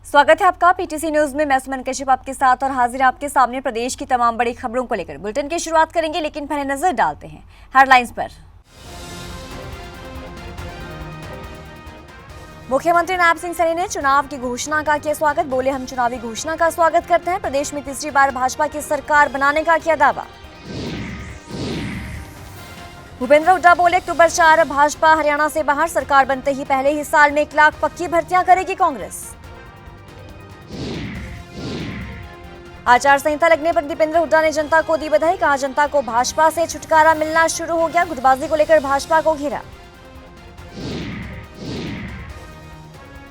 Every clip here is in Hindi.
स्वागत है आपका पीटीसी न्यूज में। मैं सुमन कश्यप आपके साथ और हाजिर आपके सामने प्रदेश की तमाम बड़ी खबरों को लेकर बुलेटिन की शुरुआत करेंगे, लेकिन पहले नजर डालते हैं हेडलाइंस पर। मुख्यमंत्री नायब सिंह सैनी ने चुनाव की घोषणा का किया स्वागत। बोले, हम चुनावी घोषणा का स्वागत करते हैं। प्रदेश में तीसरी बार भाजपा की सरकार बनाने का किया दावा। भूपेंद्र हुड्डा बोले, अक्टूबर 4 भाजपा हरियाणा से बाहर। सरकार बनते ही पहले ही साल में 1 लाख पक्की भर्तियां करेगी कांग्रेस। आचार संहिता लगने पर दीपेंद्र हुड्डा ने जनता को दी बधाई। कहा, जनता को भाजपा से छुटकारा मिलना शुरू हो गया। गुटबाजी को लेकर भाजपा को घेरा।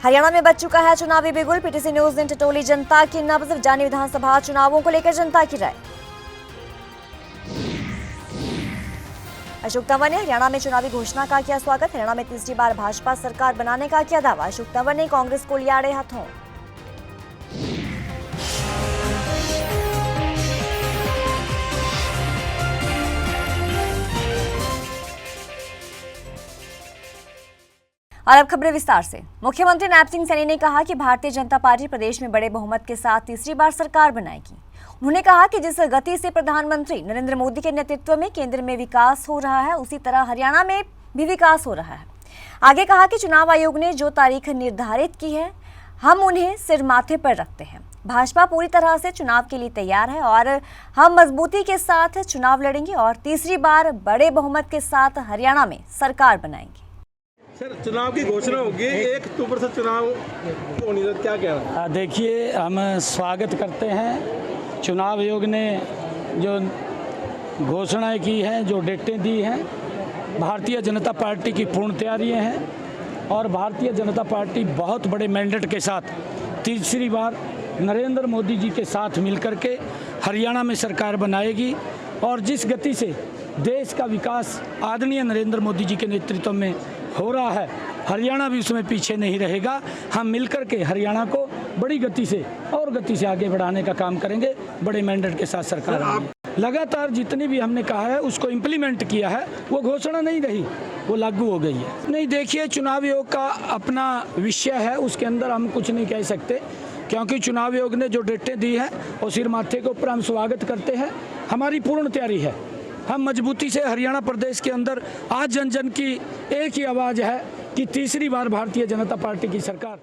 हरियाणा में बच चुका है चुनावी बिगुल। पीटीसी न्यूज ने टटोली जनता की नब्ज। जानी विधानसभा चुनावों को लेकर जनता की राय। अशोक तंवर ने हरियाणा में चुनावी घोषणा का किया स्वागत। हरियाणा में तीसरी बार भाजपा सरकार बनाने का किया दावा। अशोक तंवर ने कांग्रेस को लिया आड़े हाथों। और अब खबरें विस्तार से। मुख्यमंत्री नायब सिंह सैनी ने कहा कि भारतीय जनता पार्टी प्रदेश में बड़े बहुमत के साथ तीसरी बार सरकार बनाएगी। उन्होंने कहा कि जिस गति से प्रधानमंत्री नरेंद्र मोदी के नेतृत्व में केंद्र में विकास हो रहा है, उसी तरह हरियाणा में भी विकास हो रहा है। आगे कहा कि चुनाव आयोग ने जो तारीख निर्धारित की है, हम उन्हें सिर माथे पर रखते हैं। भाजपा पूरी तरह से चुनाव के लिए तैयार है और हम मजबूती के साथ चुनाव लड़ेंगे और तीसरी बार बड़े बहुमत के साथ हरियाणा में सरकार बनाएंगे। सर, चुनाव की घोषणा होगी 1 अक्टूबर से चुनाव होने का क्या कहना? देखिए, हम स्वागत करते हैं। चुनाव आयोग ने जो घोषणाएं की हैं, जो डेटें दी हैं, भारतीय जनता पार्टी की पूर्ण तैयारियां हैं और भारतीय जनता पार्टी बहुत बड़े मैंडेट के साथ तीसरी बार नरेंद्र मोदी जी के साथ मिलकर के हरियाणा में सरकार बनाएगी। और जिस गति से देश का विकास आदरणीय नरेंद्र मोदी जी के नेतृत्व में हो रहा है, हरियाणा भी उसमें पीछे नहीं रहेगा। हम मिलकर के हरियाणा को बड़ी गति से और गति से आगे बढ़ाने का काम करेंगे। बड़े मैंडेट के साथ सरकार लगातार जितनी भी हमने कहा है उसको इम्प्लीमेंट किया है। वो घोषणा नहीं रही, वो लागू हो गई है। नहीं, देखिए, चुनाव आयोग का अपना विषय है, उसके अंदर हम कुछ नहीं कह सकते, क्योंकि चुनाव आयोग ने जो डेटें दी हैं और सिर माथे के ऊपर हम स्वागत करते हैं। हमारी पूर्ण तैयारी है। हम मजबूती से हरियाणा प्रदेश के अंदर आज जन जन की एक ही आवाज़ है कि तीसरी बार भारतीय जनता पार्टी की सरकार।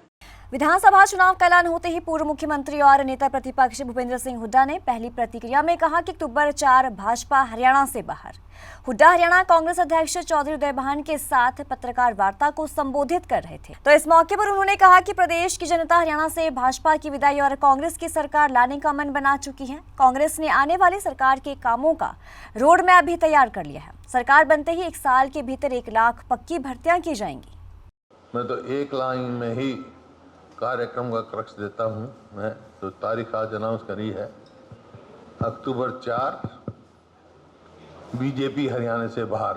विधानसभा चुनाव का ऐलान होते ही पूर्व मुख्यमंत्री और नेता प्रतिपक्ष भूपेंद्र सिंह हुड्डा ने पहली प्रतिक्रिया में कहा कि अक्टूबर 4 भाजपा हरियाणा से बाहर। हुड्डा हरियाणा कांग्रेस अध्यक्ष चौधरी उदय भान के साथ पत्रकार वार्ता को संबोधित कर रहे थे, तो इस मौके पर उन्होंने कहा कि प्रदेश की जनता हरियाणा से भाजपा की विदाई और कांग्रेस की सरकार लाने का मन बना चुकी है। कांग्रेस ने आने वाली सरकार के कामों का रोड मैप भी तैयार कर लिया है। सरकार बनते ही 1 साल के भीतर 1 लाख पक्की भर्तियां की जाएंगी। मैं तो एक लाइन में ही कार्यक्रम का क्रक्स देता हूं। मैं तो तारीख आज अनाउंस करी है, अक्टूबर 4 बीजेपी हरियाणा से बाहर।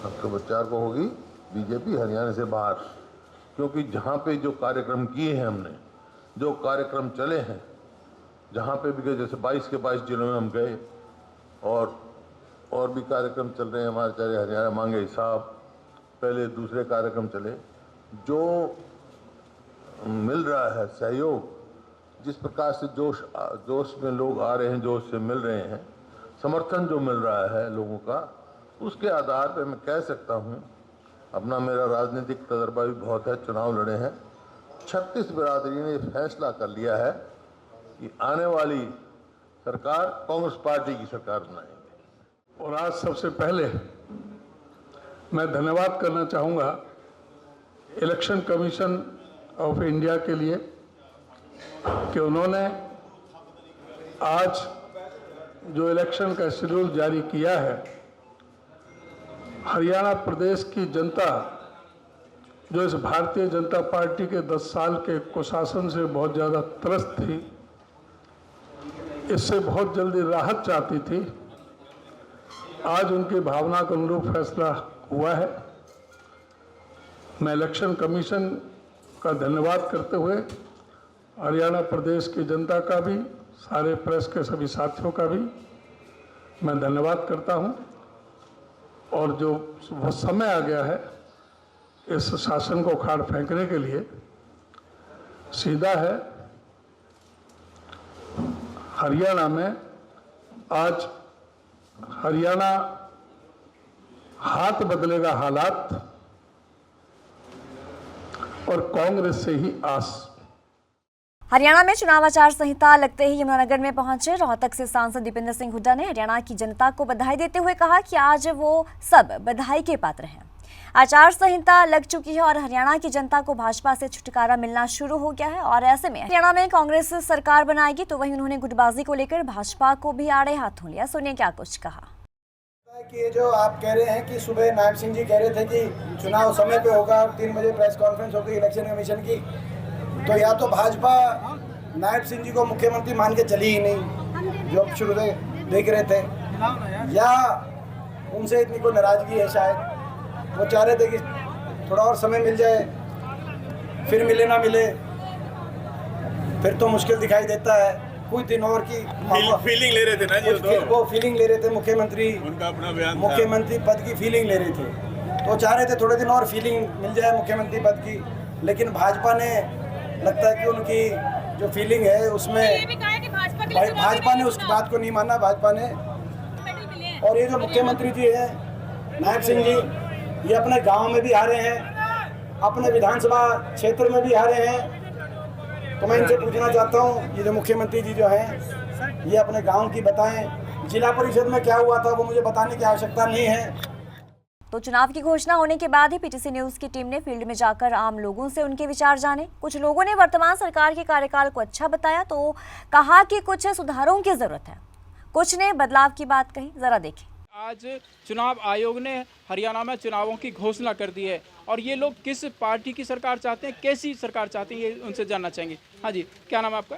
अक्टूबर 4 को होगी बीजेपी हरियाणा से बाहर, क्योंकि जहां पे जो कार्यक्रम किए हैं हमने, जो कार्यक्रम चले हैं, जहां पे भी गए, जैसे 22 के 22 जिलों में हम गए और भी कार्यक्रम चल रहे हैं हमारे, चाहे हरियाणा मांगे हिसाब, पहले दूसरे कार्यक्रम चले। जो मिल रहा है सहयोग, जिस प्रकार से जोश में लोग आ रहे हैं, जोश से मिल रहे हैं, समर्थन जो मिल रहा है लोगों का, उसके आधार पर मैं कह सकता हूं, अपना मेरा राजनीतिक तजर्बा भी बहुत है, चुनाव लड़े हैं। 36 बिरादरी ने फैसला कर लिया है कि आने वाली सरकार कांग्रेस पार्टी की सरकार बनाएंगे। और आज सबसे पहले मैं धन्यवाद करना चाहूँगा इलेक्शन कमीशन ऑफ इंडिया के लिए कि उन्होंने आज जो इलेक्शन का शेड्यूल जारी किया है, हरियाणा प्रदेश की जनता जो इस भारतीय जनता पार्टी के 10 साल के कुशासन से बहुत ज़्यादा त्रस्त थी, इससे बहुत जल्दी राहत चाहती थी, आज उनकी भावना के अनुरूप फैसला हुआ है। मैं इलेक्शन कमीशन का धन्यवाद करते हुए हरियाणा प्रदेश की जनता का भी, सारे प्रेस के सभी साथियों का भी मैं धन्यवाद करता हूं। और जो वह समय आ गया है इस शासन को उखाड़ फेंकने के लिए, सीधा है हरियाणा में आज हरियाणा हाथ बदलेगा हालात और कांग्रेस से ही आस। हरियाणा में चुनाव आचार संहिता लगते ही यमुनानगर में पहुंचे रोहतक से सांसद दीपेंद्र सिंह हुड्डा ने हरियाणा की जनता को बधाई देते हुए कहा कि आज वो सब बधाई के पात्र हैं। आचार संहिता लग चुकी है और हरियाणा की जनता को भाजपा से छुटकारा मिलना शुरू हो गया है और ऐसे में हरियाणा में कांग्रेस सरकार बनाएगी। तो वहीं उन्होंने गुटबाजी को लेकर भाजपा को भी आड़े हाथों लिया। सुनिए क्या कुछ कहा। कि ये जो आप कह रहे हैं कि सुबह नायब सिंह जी कह रहे थे कि चुनाव समय पे होगा और 3 बजे प्रेस कॉन्फ्रेंस होगी इलेक्शन कमीशन की, तो या तो भाजपा नायब सिंह जी को मुख्यमंत्री मान के चली ही नहीं जो शुरू से देख रहे थे, या उनसे इतनी कोई नाराजगी है, शायद वो चाह रहे थे कि थोड़ा और समय मिल जाए, फिर मिले ना मिले फिर तो मुश्किल दिखाई देता है। कुछ दिन और की फीलिंग ले रहे थे ना जी, वो फीलिंग ले रहे थे, मुख्यमंत्री उनका अपना बयान था। मुख्यमंत्री पद की फीलिंग ले रहे थे, तो चाह रहे थे थोड़े दिन और फीलिंग मिल जाए मुख्यमंत्री पद की, लेकिन भाजपा ने लगता है कि उनकी जो फीलिंग है उसमें भाजपा ने उसकी बात को नहीं माना भाजपा ने। और ये जो मुख्यमंत्री जी है नायब सिंह जी, ये अपने गांव में भी आ रहे हैं, अपने विधानसभा क्षेत्र में भी आ रहे हैं, तो मैं इनसे पूछना चाहता हूँ ये जो मुख्यमंत्री जी जो हैं ये अपने गांव की बताएं, जिला परिषद में क्या हुआ था वो मुझे बताने की आवश्यकता नहीं है। तो चुनाव की घोषणा होने के बाद ही पीटीसी न्यूज की टीम ने फील्ड में जाकर आम लोगों से उनके विचार जाने। कुछ लोगों ने वर्तमान सरकार के कार्यकाल को अच्छा बताया तो कहा कि कुछ सुधारों की जरूरत है, कुछ ने बदलाव की बात कही। जरा देखें। आज चुनाव आयोग ने हरियाणा में चुनावों की घोषणा कर दी है और ये लोग किस पार्टी की सरकार चाहते हैं, कैसी सरकार चाहते हैं, ये उनसे जानना चाहेंगे। हाँ जी, क्या नाम है आपका?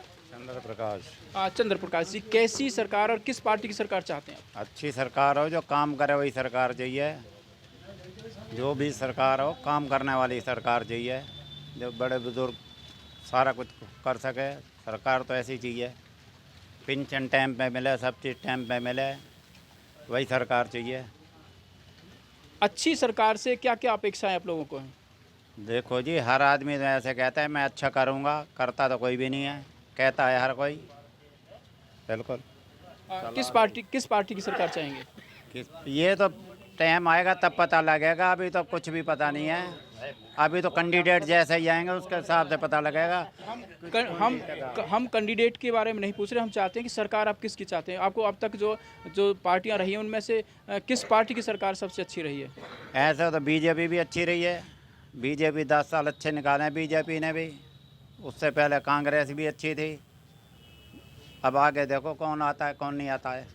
चंद्र प्रकाश जी, कैसी सरकार और किस पार्टी की सरकार चाहते हैं? अच्छी सरकार हो, जो काम करे वही सरकार चाहिए। जो भी सरकार हो काम करने वाली सरकार चाहिए, जो बड़े बुजुर्ग सारा कुछ कर सके। सरकार तो ऐसी चाहिए, पेंशन टाइम पे मिले, सब चीज़ टाइम पे मिले, वही सरकार चाहिए। अच्छी सरकार से क्या क्या अपेक्षाएं आप लोगों को हैं? देखो जी, हर आदमी तो ऐसे कहता है मैं अच्छा करूँगा, करता तो कोई भी नहीं है, कहता है हर कोई। बिल्कुल। किस पार्टी की सरकार चाहेंगे? ये तो टाइम आएगा तब पता लगेगा, अभी तो कुछ भी पता नहीं है। अभी तो कैंडिडेट जैसे ही आएंगे उसके हिसाब से पता लगेगा। हम कैंडिडेट के बारे में नहीं पूछ रहे, हम चाहते हैं कि सरकार आप किसकी चाहते हैं। आपको अब तक जो पार्टियां रही हैं उनमें से किस पार्टी की सरकार सबसे अच्छी रही है? ऐसा तो बीजेपी भी अच्छी रही है, बीजेपी 10 साल अच्छे निकाले हैं बीजेपी ने भी। उससे पहले कांग्रेस भी अच्छी थी। अब आगे देखो कौन आता है कौन नहीं आता है।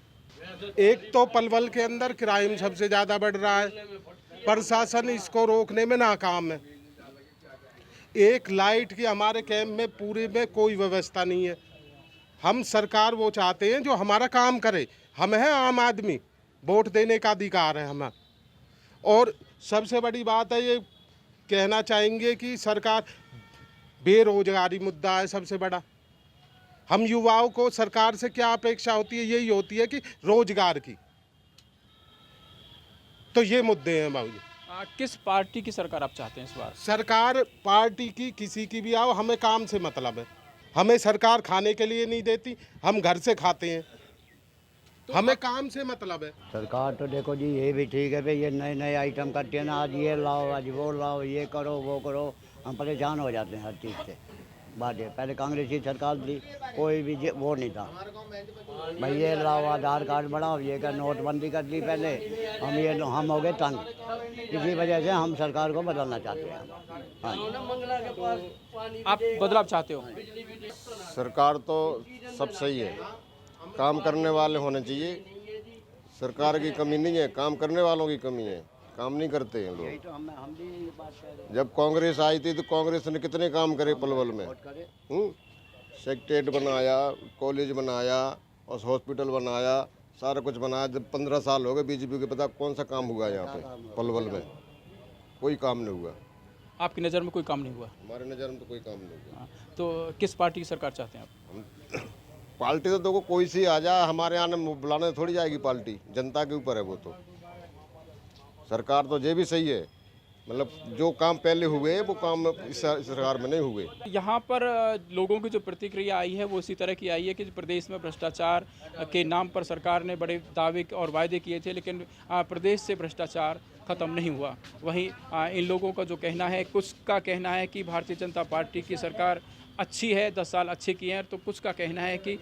एक तो पलवल के अंदर क्राइम सबसे ज़्यादा बढ़ रहा है, प्रशासन इसको रोकने में नाकाम है। एक लाइट की हमारे कैंप में पूरे में कोई व्यवस्था नहीं है। हम सरकार वो चाहते हैं जो हमारा काम करे। हम हैं आम आदमी, वोट देने का अधिकार है हमें। और सबसे बड़ी बात है, ये कहना चाहेंगे कि सरकार बेरोजगारी मुद्दा है सबसे बड़ा। हम युवाओं को सरकार से क्या अपेक्षा होती है, यही होती है कि रोजगार की। तो ये मुद्दे हैं बाबू जी। किस पार्टी की सरकार आप चाहते हैं इस बार? सरकार पार्टी की किसी की भी आओ, हमें काम से मतलब है। हमें सरकार खाने के लिए नहीं देती, हम घर से खाते हैं, हमें काम से मतलब है। सरकार तो देखो जी ये भी ठीक है भाई, ये नए नए आइटम करते हैं ना, आज ये लाओ आज वो लाओ, ये करो वो करो, हम परेशान हो जाते हैं हर चीज़ से। बात है पहले कांग्रेस की सरकार थी, कोई भी वो नहीं था भाई, ये लाओ आधार कार्ड बढ़ाओ, ये कर नोटबंदी कर दी पहले, हम हो गए तंग। इसी वजह से हम सरकार को बदलना चाहते हैं। हाँ, आप बदलाव चाहते हो? सरकार तो सब सही है, काम करने वाले होने चाहिए। सरकार की कमी नहीं है, काम करने वालों की कमी है, काम नहीं करते हैं लोग। जब कांग्रेस आई थी तो कांग्रेस ने कितने काम करे पलवल में। सेक्रेटेरिएट बनाया, कॉलेज बनाया और हॉस्पिटल बनाया, सारा कुछ बनाया। जब 15 साल हो गए बीजेपी के, पता कौन सा काम हुआ यहाँ पे पलवल में? कोई काम नहीं हुआ। आपकी नज़र में कोई काम नहीं हुआ? हमारे नज़र में तो कोई काम नहीं हुआ। तो किस पार्टी की सरकार चाहते हैं आप? पार्टी तो देखो कोई सी आ जाए, हमारे यहाँ बुलाने थोड़ी जाएगी पार्टी, जनता के ऊपर है वो तो। सरकार तो ये भी सही है, मतलब जो काम पहले हुए वो काम इस सरकार में नहीं हुए। यहाँ पर लोगों की जो प्रतिक्रिया आई है वो इसी तरह की आई है कि प्रदेश में भ्रष्टाचार के नाम पर सरकार ने बड़े दावे और वायदे किए थे, लेकिन प्रदेश से भ्रष्टाचार ख़त्म नहीं हुआ। वहीं इन लोगों का जो कहना है, कुछ का कहना है कि भारतीय जनता पार्टी की सरकार अच्छी है, 10 साल अच्छे किए हैं, तो कुछ का कहना है कि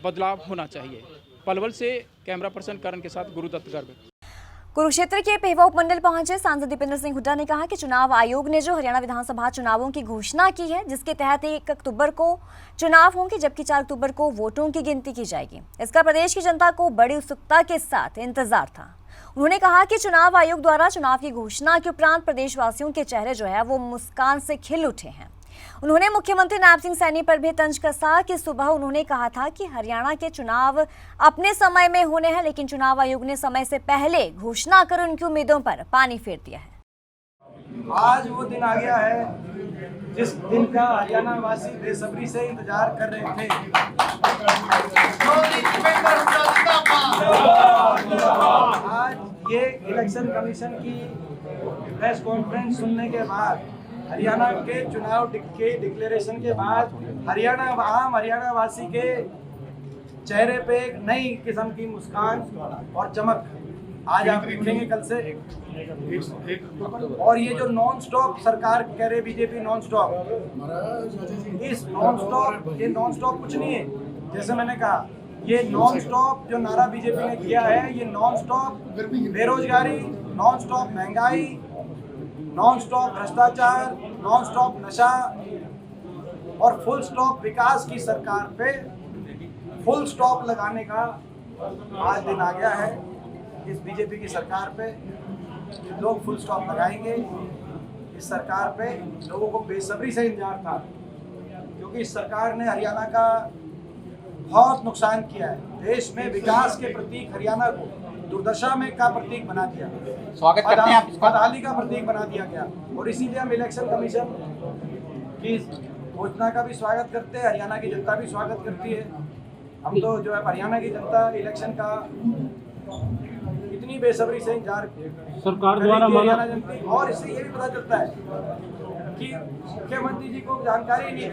बदलाव होना चाहिए। पलवल से कैमरा पर्सन करण के साथ गुरुदत्त गर्ग। कुरुक्षेत्र के पेहवा उपमंडल पहुंचे सांसद दीपेंद्र सिंह हुड्डा ने कहा कि चुनाव आयोग ने जो हरियाणा विधानसभा चुनावों की घोषणा की है, जिसके तहत 1 अक्टूबर को चुनाव होंगे जबकि 4 अक्टूबर को वोटों की गिनती की जाएगी, इसका प्रदेश की जनता को बड़ी उत्सुकता के साथ इंतजार था। उन्होंने कहा कि चुनाव आयोग द्वारा चुनाव की घोषणा के उपरांत प्रदेशवासियों के चेहरे जो है वो मुस्कान से खिल उठे हैं। उन्होंने मुख्यमंत्री नायब सिंह सैनी पर भी तंज कसा कि सुबह उन्होंने कहा था कि हरियाणा के चुनाव अपने समय में होने हैं, लेकिन चुनाव आयोग ने समय से पहले घोषणा कर उनकी उम्मीदों पर पानी फेर दिया है। आज वो दिन आ गया है जिस दिन का हरियाणा वासी बेसब्री से इंतजार कर रहे थे। आज ये इलेक्शन कमीशन की प्रेस कॉन्फ्रेंस सुनने के बाद, हरियाणा के चुनाव के डिक्लेरेशन के बाद हरियाणा वासी के चेहरे पे एक नई किस्म की मुस्कान और चमक आज आप देखेंगे कल से। और ये जो नॉन स्टॉप सरकार कह रहे बीजेपी नॉन स्टॉप, इस नॉन स्टॉप कुछ नहीं है। जैसे मैंने कहा, ये नॉन स्टॉप जो नारा बीजेपी ने किया है, ये नॉन स्टॉप बेरोजगारी, नॉन स्टॉप महंगाई, नॉन स्टॉप भ्रष्टाचार, नॉन स्टॉप नशा और फुल स्टॉप विकास की सरकार पे फुल स्टॉप लगाने का आज दिन आ गया है। इस बीजेपी की सरकार पे लोग फुल स्टॉप लगाएंगे। इस सरकार पे लोगों को बेसब्री से इंतजार था, क्योंकि इस सरकार ने हरियाणा का बहुत नुकसान किया है। देश में विकास के प्रतीक हरियाणा को दुर्दशा में का प्रतीक बना दिया, स्वागत करते हैं आप, बदहाली का प्रतीक बना दिया गया। और इसीलिए हम इलेक्शन कमीशन की घोषणा का भी स्वागत करते हैं, हरियाणा की जनता भी स्वागत करती है। हम तो जो है हरियाणा की जनता इलेक्शन का इतनी बेसब्री से इंतजार सरकार द्वारा हरियाणा जनता, और इससे ये भी पता चलता है कि मुख्यमंत्री जी को जानकारी नहीं है।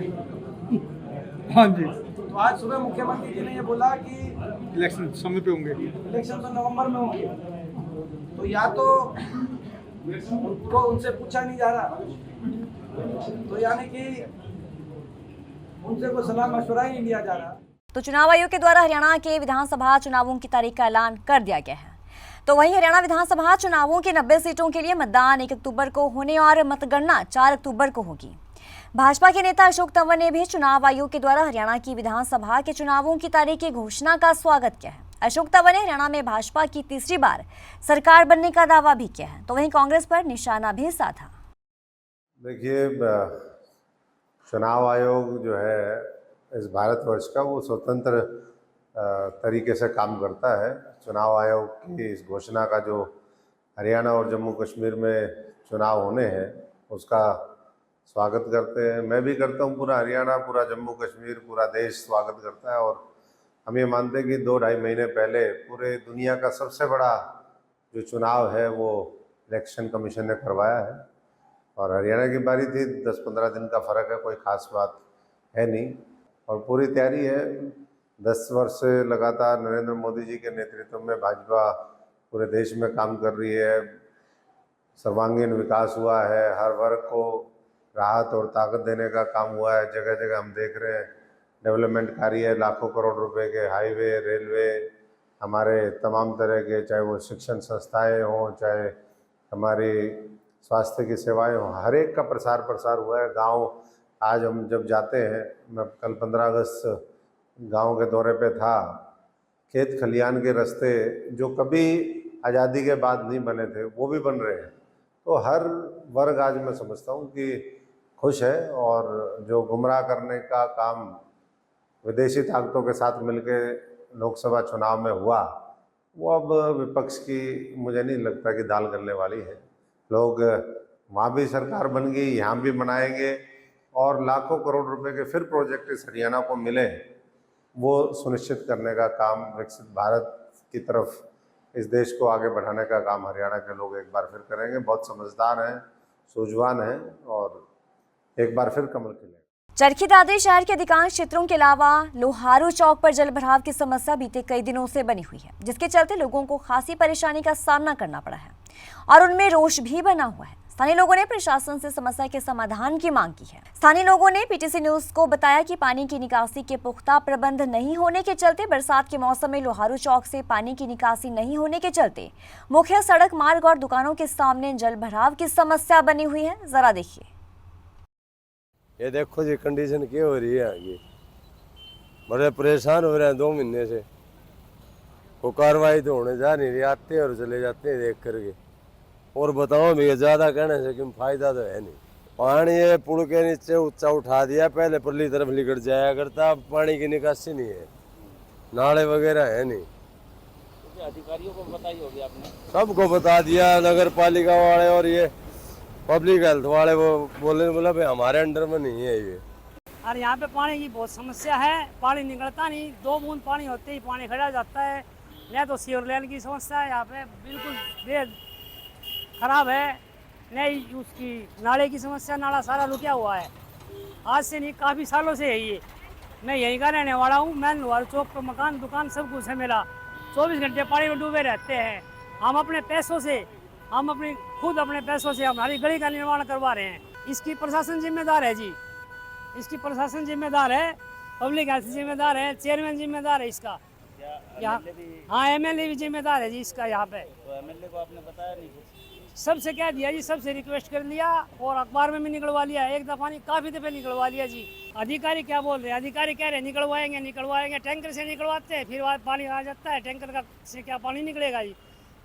हाँ जी, तो आज सुबह मुख्यमंत्री जी ने ये बोला कि इलेक्शन समय पे होंगे, इलेक्शन तो नवंबर में होंगे। तो या तो उनको उनसे पूछा नहीं जा रहा, तो यानी कि उनसे कोई सलाह मशवरा ही नहीं लिया जा रहा। तो चुनाव आयोग के द्वारा हरियाणा के विधानसभा चुनावों की तारीख का ऐलान कर दिया गया है। तो वहीं हरियाणा विधानसभा चुनावों के 90 सीटों के लिए मतदान 1 अक्टूबर को होने और मतगणना 4 अक्टूबर को होगी। भाजपा के नेता अशोक तंवर ने भी चुनाव आयोग के द्वारा हरियाणा की विधानसभा के चुनावों की तारीख की घोषणा का स्वागत किया है। अशोक तंवर ने हरियाणा में भाजपा की तीसरी बार सरकार बनने का दावा भी किया है, तो वहीं कांग्रेस पर निशाना भी साधा। देखिए, चुनाव आयोग जो है इस भारतवर्ष का, वो स्वतंत्र तरीके से काम करता है। चुनाव आयोग की इस घोषणा का जो हरियाणा और जम्मू कश्मीर में चुनाव होने हैं उसका स्वागत करते हैं। मैं भी करता हूँ, पूरा हरियाणा, पूरा जम्मू कश्मीर, पूरा देश स्वागत करता है। और हम ये मानते हैं कि 2-2.5 महीने पहले पूरे दुनिया का सबसे बड़ा जो चुनाव है वो इलेक्शन कमीशन ने करवाया है और हरियाणा की बारी थी। 10-15 दिन का फ़र्क है, कोई ख़ास बात है नहीं और पूरी तैयारी है। 10 वर्ष से लगातार नरेंद्र मोदी जी के नेतृत्व में भाजपा पूरे देश में काम कर रही है। सर्वांगीण विकास हुआ है, हर वर्ग को राहत और ताकत देने का काम हुआ है। जगह जगह हम देख रहे हैं डेवलपमेंट कार्य, लाखों करोड़ रुपए के हाईवे, रेलवे, हमारे तमाम तरह के, चाहे वो शिक्षण संस्थाएं हों, चाहे हमारी स्वास्थ्य की सेवाएं हों, हर एक का प्रसार हुआ है। गांव आज हम जब जाते हैं, मैं कल 15 अगस्त गांव के दौरे पे था, खेत खलियान के रास्ते जो कभी आज़ादी के बाद नहीं बने थे वो भी बन रहे हैं। तो हर वर्ग आज मैं समझता हूँ कि खुश है और जो गुमराह करने का काम विदेशी ताकतों के साथ मिलकर लोकसभा चुनाव में हुआ वो अब विपक्ष की मुझे नहीं लगता कि दाल गलने वाली है। लोग वहाँ भी सरकार बन गई, यहाँ भी बनाएंगे और लाखों करोड़ रुपए के फिर प्रोजेक्ट इस हरियाणा को मिले, वो सुनिश्चित करने का काम, विकसित भारत की तरफ इस देश को आगे बढ़ाने का काम हरियाणा के लोग एक बार फिर करेंगे। बहुत समझदार हैं, सूझवान हैं और एक बार फिर कमल खिलेगा। चरखी दादरी शहर के अधिकांश क्षेत्रों के अलावा लोहारू चौक पर जल भराव की समस्या बीते कई दिनों से बनी हुई है, जिसके चलते लोगों को खासी परेशानी का सामना करना पड़ा है और उनमें रोष भी बना हुआ है। स्थानीय लोगों ने प्रशासन से समस्या के समाधान की मांग की है। स्थानीय लोगों ने पीटीसी न्यूज को बताया कि पानी की निकासी के पुख्ता प्रबंध नहीं होने के चलते बरसात के मौसम में लोहारू चौक से पानी की निकासी नहीं होने के चलते मुख्य सड़क मार्ग और दुकानों के सामने जल भराव की समस्या बनी हुई है। जरा देखिए, ये देखो जी कंडीशन क्या हो रही है आगे, बड़े परेशान हो रहे हैं 2 महीने से। कोई कार्रवाई तो होने जा नहीं रही, आते हैं और चले जाते हैं देख करके। और बताओ भैया, ज़्यादा कहने से कि फायदा तो है नहीं। पानी ये पुल के नीचे ऊंचा उठा दिया, पहले परली तरफ निकल जाया करता, अब पानी की निकासी नहीं है, नाले वगैरह है नहीं। अधिकारियों को बताई होगी आपने? सबको बता दिया, नगर पालिका वाले और ये पब्लिक हेल्थ वाले, वो बोला भाई हमारे अंडर में नहीं है ये। और यहाँ पे पानी की बहुत समस्या है, पानी निकलता नहीं, 2 बूंद पानी होते ही पानी खड़ा जाता है। नहीं तो सीवर लाइन की समस्या है, यहाँ पे बिल्कुल बेहद खराब है। नहीं उसकी नाले की समस्या, नाला सारा रुका हुआ है, आज से नहीं काफ़ी सालों से है ये। मैं यहीं का रहने वाला हूँ, मैं लोहारू चौक पर मकान दुकान सब कुछ है मेरा, 24 घंटे पानी में डूबे रहते हैं। हम अपने पैसों से, हम अपने पैसों से हमारी गली का निर्माण करवा रहे हैं। इसकी प्रशासन जिम्मेदार है जी, इसकी प्रशासन जिम्मेदार है, पब्लिक हेल्थ जिम्मेदार है, चेयरमैन जिम्मेदार है इसका। यहाँ हाँ एमएलए भी जिम्मेदार है जी इसका। यहाँ पे तो एमएलए को आपने बताया नहीं कुछ? सबसे कह दिया जी, सबसे रिक्वेस्ट कर लिया और अखबार में भी निकलवा लिया, एक दफ़ा नहीं काफ़ी दफ़े निकलवा लिया जी। अधिकारी क्या बोल रहे हैं? अधिकारी कह रहे हैं निकलवाएंगे, टैंकर से निकलवाते हैं, फिर पानी आ जाता है, टैंकर का से क्या पानी निकलेगा जी।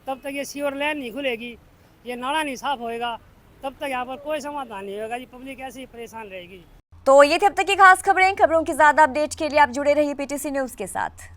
तब तक ये सीवर लाइन नहीं खुलेगी, ये नाला नहीं साफ होएगा, तब तक यहाँ पर कोई समाधान नहीं होगा जी। पब्लिक ऐसे ही परेशान रहेगी। तो ये थे अब तक की खास खबरें। खबरों की ज्यादा अपडेट के लिए आप जुड़े रहिए पीटीसी न्यूज के साथ।